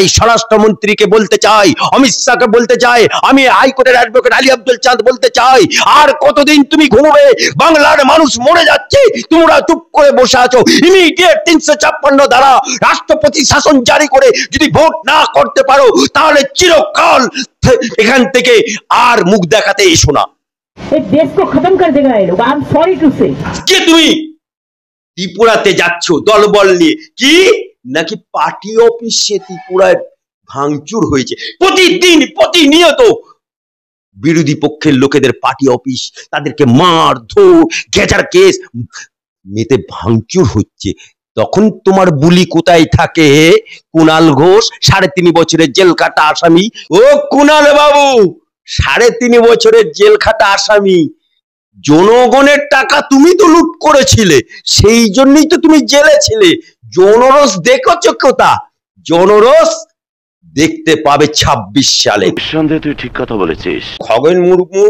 তাই স্বরাষ্ট্রমন্ত্রীকে বলতে চাই, অমিত শাহকে বলতে চাই, আমি হাইকোর্টের অ্যাডভোকেট আলী আব্দুল চাঁদ বলতে চাই, আর কতদিন তুমি ঘুমোবে? বাংলার মানুষ মরে যাচ্ছে, তোমরা চুপ করে বসে আছো। ইমিডিয়েট 356 ধারা রাষ্ট্রপতি শাসন জারি করে যদি ভোট না করতে পারো তাহলে চিরকাল এখান থেকে আর মুখ দেখাতে এসো না। देश को खत्म कर देगा ये लोग। आई एम सॉरी टू से। কে তুমি? ত্রিপুরাতে যাচ্ছ দলবল নিয়ে, কি নাকি পার্টি অফিসে ত্রিপুরায় ভাঙচুর হয়েছে? প্রতিদিন প্রতিনিয়ত বিরোধী পক্ষের লোকেদের পার্টি অফিস, তাদেরকে মার ধর গেজার কেস মেতে ভাঙচুর হচ্ছে। তখন তোমার বুলি কোথায় থাকে? কুণাল ঘোষ 3.5 বছরের জেল কাটা আসামি। ও কুণাল বাবু, 3.5 বছরের জেল খাটা আসামি। জনগণের টাকা তুমি তো লুট করেছিলে, সেই জন্যই তো তুমি জেলে ছিলে। জনরস দেখেছো কোথা? জনরস দেখতে পাবে 26 সালে। নিঃসন্দেহে তুই ঠিক কথা বলেছিস। খগেন মুর্মু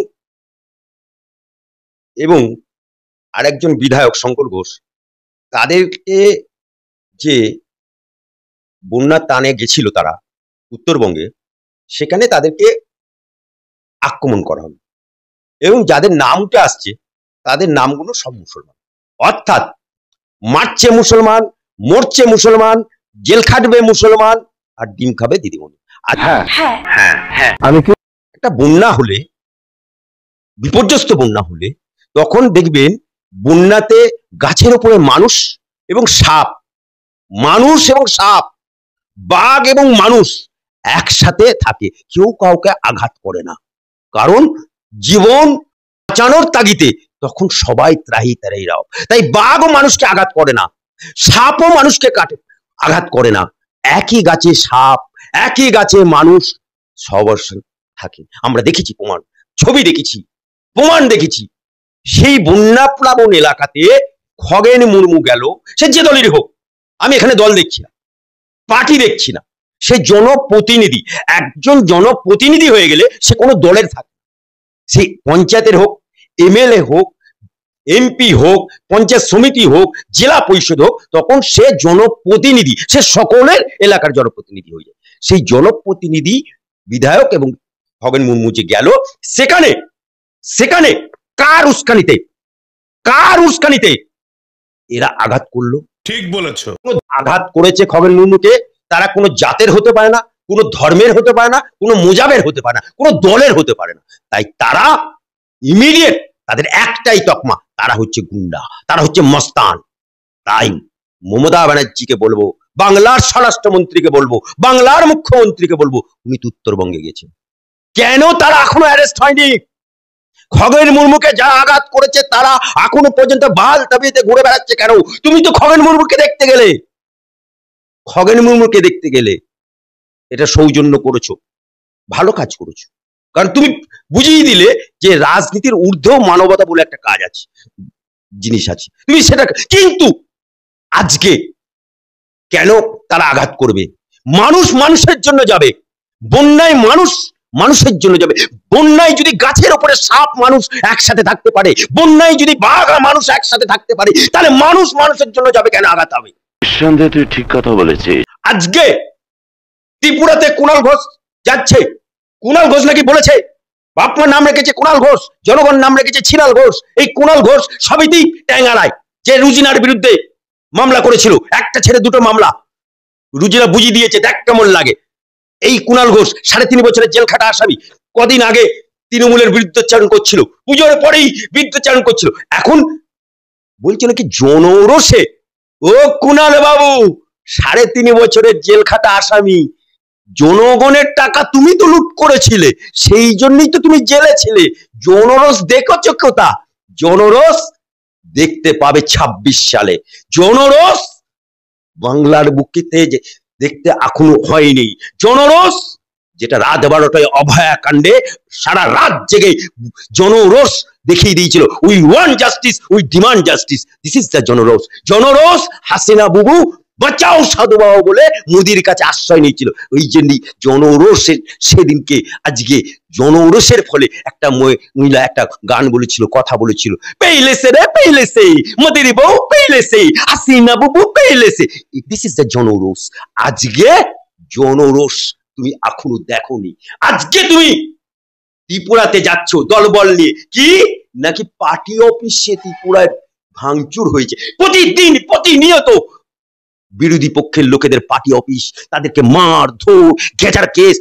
এবং আরেকজন বিধায়ক শঙ্কর ঘোষ, তাদেরকে যে বন্যা টানে গেছিল তারা উত্তরবঙ্গে, সেখানে তাদেরকে আক্রমণ করা হলো এবং যাদের নামটা আসছে তাদের নামগুলো সব মুসলমান। অর্থাৎ মারছে মুসলমান, মরছে মুসলমান, জেল খাটবে মুসলমান, আর ডিম খাবে দিদিমণি। আমি একটা বন্যা হলে, বিপর্যস্ত বন্যা হলে, তখন দেখবেন বন্যাতে গাছের উপরে মানুষ এবং সাপ, মানুষ এবং সাপ, বাঘ এবং মানুষ একসাথে থাকে, কেউ কাউকে আঘাত করে না, কারণ জীবন বাঁচানোর তাগিদে তখন সবাই ত্রাহি তারাই রাও। তাই বাঘও মানুষকে আঘাত করে না, সাপও মানুষকে আঘাত করে না। একই গাছে সাপ, একই গাছে মানুষ সবার থাকে। আমরা দেখেছি প্রমাণ, ছবি দেখেছি, প্রমাণ দেখেছি। সেই বন্যা প্লাবন এলাকাতে খগেন মুর্মু গেল, সে যে দলেরই হোক, আমি এখানে দল দেখছি না, পার্টি দেখছি না, সে জনপ্রতিনিধি। একজন জনপ্রতিনিধি হয়ে গেলে সে কোনো দলের থাকে, সে পঞ্চায়েতের হোক, এমএলএ হোক, এমপি হোক, পঞ্চায়েত সমিতি হোক, জেলা পরিষদ হোক, তখন সে জনপ্রতিনিধি, সে সকলের এলাকার জনপ্রতিনিধি হয়ে যায়। সেই জনপ্রতিনিধি বিধায়ক এবং খগেন মুর্মু যে গেল, সেখানে সেখানে কার উস্কানিতে এরা আঘাত করলো? ঠিক বলেছো। আঘাত করেছে খগেন মুর্মুকে, তারা কোনো জাতের হতে পারে না, কোনো ধর্মের হতে পারে না, কোনো মোজাবের হতে পারে না, কোনো দলের হতে পারে না। তাই তারা ইমিডিয়েট, তাদের একটাই তকমা, তারা হচ্ছে গুন্ডা, তারা হচ্ছে মস্তান। তাই মমতা ব্যানার্জিকে বলবো, বাংলার স্বরাষ্ট্রমন্ত্রীকে বলবো, বাংলার মুখ্যমন্ত্রীকে বলবো, উনি তো উত্তরবঙ্গে গেছেন, কেন তারা এখনো অ্যারেস্ট হয়নি? খগেন মুর্মুকে যারা আঘাত করেছে তারা এখনো পর্যন্ত বাল তাবিতে ঘুরে বেড়াচ্ছে কেন? তুমি তো খগেন মুর্মুকে দেখতে গেলে, এটা সৌজন্য করেছো, ভালো কাজ করেছো, কারণ তুমি বুঝিয়ে দিলে যে রাজনীতির ঊর্ধ্বেও মানবতা বলে একটা কাজ আছে, জিনিস আছে, তুমি সেটা। কিন্তু আজকে কেন তারা আঘাত করবে? মানুষ মানুষের জন্য যাবে, বন্যায় মানুষ মানুষের জন্য যাবে। বন্যায় যদি গাছের উপরে সাপ মানুষ একসাথে থাকতে পারে, বন্যায় যদি বাঘ আর মানুষ একসাথে থাকতে পারে, তাহলে মানুষ মানুষের জন্য যাবে কেন, আঘাত হবে? নিঃসন্দেহে তুই ঠিক কথা বলেছিস। আজকে ত্রিপুরাতে কুণাল ঘোষ যাচ্ছে, কুণাল ঘোষ নাকি বলেছে, বাপমার নাম রেখেছে কুণাল ঘোষ, জনগণ নাম রেখেছে ছিনাল ঘোষ। এই কুণাল ঘোষ সমিতি ট্যাঙ্গারায় যে রুজিনার বিরুদ্ধে মামলা করেছিল, একটা ছেড়ে দুটো মামলা, রুজিনা বুঝিয়ে দিয়েছে, দেখ কেমন লাগে। এই কুণাল ঘোষ 3.5 বছরের জেল খাটা আসামি, কদিন আগে তৃণমূলের বিরুদ্ধচারণ করছিল, পুজোর পরেই বিরুদ্ধচারণ করছিল, এখন বলছে নাকি জনরোষে। ও কুণাল বাবু, 3.5 বছরের জেল খাটা আসামি, জনগণের টাকা তুমি তো লুট করেছিলে, সেই জন্যই তো তুমি জেলে ছিলে। জনরস দেখেছো কোথা? জনরস দেখতে পাবে 26 সালে। জনরস বাংলার বুকেতে দেখতে এখনো হয়নি। জনরস যেটা রাত 12টায় অভয়া কাণ্ডে সারা রাত জেগে জনরস দেখিয়ে দিয়েছিল, we want justice, we demand justice, this is the genres. Genres Hasina বুবু বাঁচাও সাধু বাবা বলে মোদির কাছে আশ্রয় নিয়েছিল। ওই জন্যই জনরসের সেদিনকে, আজকে জনরসের ফলে একটা মহিলা একটা গান বলেছিল, কথা বলেছিল, পেইলেছে রে পেইলেছে, মোদির বউ পেইলেছে, হাসিনা বুবু পেইলেছে। দিস ইজ দ্য জনরস। আজকে জনরোষ তুমি এখনো দেখোনি। আজকে তুমি ত্রিপুরাতে যাচ্ছ দলবল নিয়ে, কি নাকি পার্টি অফিসে ত্রিপুরায় ভাঙচুর হয়েছে। প্রতিদিন প্রতিনিয়ত বিরোধী পক্ষের লোকেদের পার্টি অফিস, তাদেরকে মার ধর গেজার কেস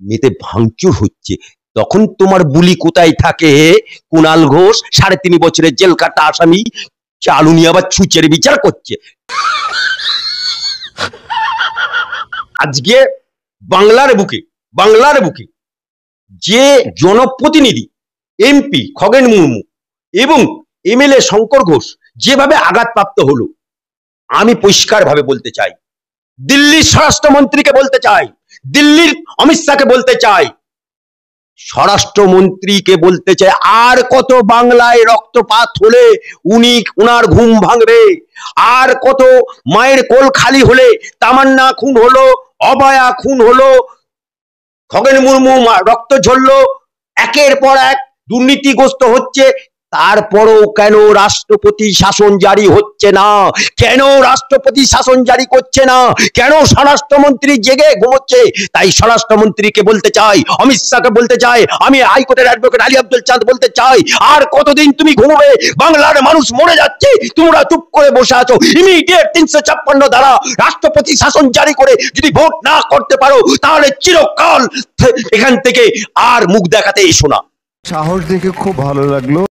মেতে ভাঙচুর হচ্ছে। তখন তোমার বুলি কোথায় থাকে? কুণাল ঘোষ 3.5 বছরের জেল কাটা আসামি, চালুনি আবার ছুঁচের বিচার করছে। আজকে বাংলার বুকে যে জনপ্রতিনিধি এমপি খগেন মুর্মু এবং এমএলএ শঙ্কর ঘোষ যেভাবে আঘাতপ্রাপ্ত হলো, আমি পরিষ্কার ভাবে বলতে চাই, দিল্লির স্বরাষ্ট্রমন্ত্রীকে বলতে চাই, দিল্লির অমিত শাহকে বলতে চাই, স্বরাষ্ট্রমন্ত্রীকে বলতে চাই, আর কত বাংলায় রক্তপাত হলে উনার ঘুম ভাঙবে? আর কত মায়ের কোল খালি হলে তামান্না খুন হলো, অভয়া খুন হলো, খগেন মুর্মু রক্ত ঝরলো, একের পর এক দুর্নীতিগ্রস্ত হচ্ছে, তারপরও কেন রাষ্ট্রপতি শাসন জারি হচ্ছে না? কেন রাষ্ট্রপতি শাসন জারি করছে না? কেন স্বরাষ্ট্রমন্ত্রী জেগে ঘুমোচ্ছে? তাই স্বরাষ্ট্রমন্ত্রীকে বলতে চাই, অমিত শাহকে বলতে চাই, আমি হাইকোর্টের অ্যাডভোকেট আলী আব্দুল চাঁদ বলতে চাই, আর কতদিন তুমি ঘুমোবে? বাংলার মানুষ মরে যাচ্ছে, তোমরা চুপ করে বসে আছো। ইমিডিয়েট 356 ধারা রাষ্ট্রপতি শাসন জারি করে যদি ভোট না করতে পারো, তাহলে চিরকাল এখান থেকে আর মুখ দেখাতে এসো না। সাহস দেখে খুব ভালো লাগলো।